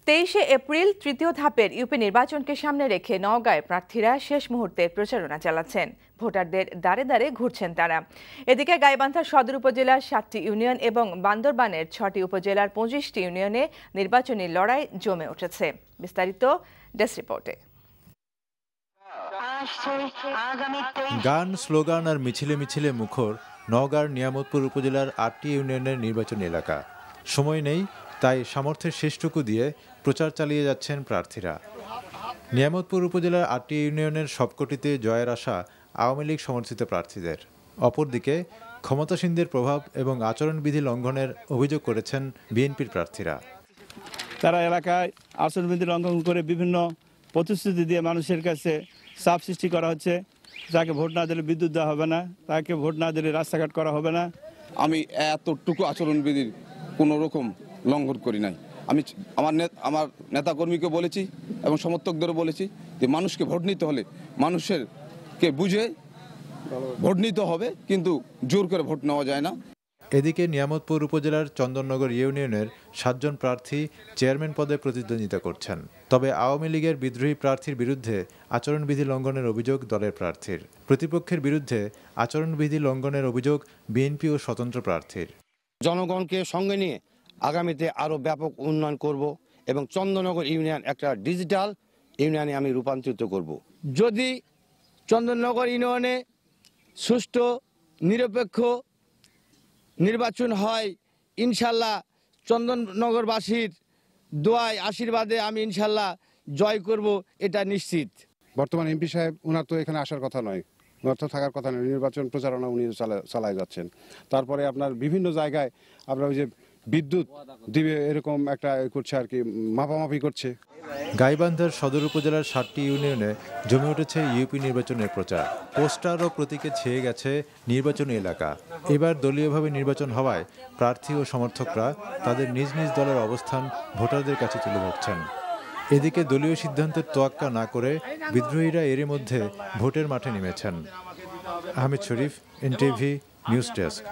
23শে April তৃতীয় ধাপের UP নির্বাচনকে সামনে রেখে নওগাঁয় প্রার্থীরা শেষ মুহূর্তে প্রচারণা চালাচ্ছেন। ভোটারদের দ্বারে দ্বারে ঘুরছেন তারা। এদিকে গাইবান্ধা সদর উপজেলার 7টি ইউনিয়ন এবং বান্দরবানের 6টি উপজেলার 25টি ইউনিয়নে নির্বাচনী লড়াই জমে উঠেছে। বিস্তারিত ডেস্ক রিপোর্টে। গান, স্লোগান আর মিছিলে মিছিলে মুখর নওগাঁর নিয়ামতপুর উপজেলার 8টি ইউনিয়নের নির্বাচনী এলাকা। সময় নেই, তাই সামর্থ্যের শেষটুকু দিয়ে প্রচার চালিয়ে যাচ্ছেন প্রার্থীরা। নিয়ামতপুর উপজেলার 8টি ইউনিয়নের সবকটিতে জয়ের আশা আওয়ামী লীগ সমর্থিত প্রার্থীদের। অপরদিকে ক্ষমতাসীনদের প্রভাব এবং আচরণবিধি লঙ্ঘনের অভিযোগ করেছেন বিএনপির প্রার্থীরা। তারা এলাকায় আচরণবিধি লঙ্ঘন করে বিভিন্ন প্রতিশ্রুতি দিয়ে মানুষের কাছে চাপ সৃষ্টি করা হচ্ছে। যাকে ভোট না দিলে বিদ্যুৎ দেওয়া হবে না, তাকে ভোট না দিলে রাস্তাঘাট করা হবে না। আমি এতটুকু আচরণবিধির কোনো রকম লঙ্ঘন করি নাই। আমি আমার নেতাকর্মীকে বলেছি এবং সমর্থকদেরও বলেছি যে মানুষকে ভোট নিতে হলে মানুষকে বুঝে ভোট নিতে হবে, কিন্তু জোর করে ভোট নেওয়া যায় না। এদিকে নিয়ামতপুর উপজেলার চন্দননগর ইউনিয়নের 7 জন প্রার্থী চেয়ারম্যান পদে প্রতিদ্বন্দ্বিতা করছেন। তবে আওয়ামী লীগের বিদ্রোহী প্রার্থীর বিরুদ্ধে আচরণবিধি লঙ্ঘনের অভিযোগ দলের প্রার্থীর। প্রতিপক্ষের বিরুদ্ধে আচরণবিধি লঙ্ঘনের অভিযোগ বিএনপি ও স্বতন্ত্র প্রার্থীর। জনগণকে সঙ্গে নিয়ে আগামীতে আরও ব্যাপক উন্নয়ন করব এবং চন্দননগর ইউনিয়ন একটা ডিজিটাল ইউনিয়নে আমি রূপান্তরিত করব। যদি চন্দননগর ইউনিয়নে সুষ্ঠু নিরপেক্ষ নির্বাচন হয়, ইনশাল্লাহ চন্দননগরবাসীর দোয়ায় আশীর্বাদে আমি ইনশাল্লাহ জয় করব, এটা নিশ্চিত। বর্তমান এমপি সাহেব, ওনার তো এখানে আসার কথা নয়, ওনার তো থাকার কথা নয়। নির্বাচন প্রচারণা উনি চালায় যাচ্ছেন। তারপরে আপনার বিভিন্ন জায়গায় আপনার ওই যে বিদ্যুৎ দিবে এরকম একটা করছে আর কি, মাপামাপি করছে। গাইবান্ধার সদর উপজেলার 7টি ইউনিয়নে জমে উঠেছে ইউপি নির্বাচনের প্রচার। পোস্টার ও প্রতীকে ছেয়ে গেছে নির্বাচনী এলাকা। এবার দলীয়ভাবে নির্বাচন হওয়ায় প্রার্থী ও সমর্থকরা তাদের নিজ নিজ দলের অবস্থান ভোটারদের কাছে তুলে ধরছেন। এদিকে দলীয় সিদ্ধান্তের তোয়াক্কা না করে বিদ্রোহীরা এরই মধ্যে ভোটের মাঠে নেমেছেন। আহমেদ শরীফ, এনটিভি নিউজ ডেস্ক।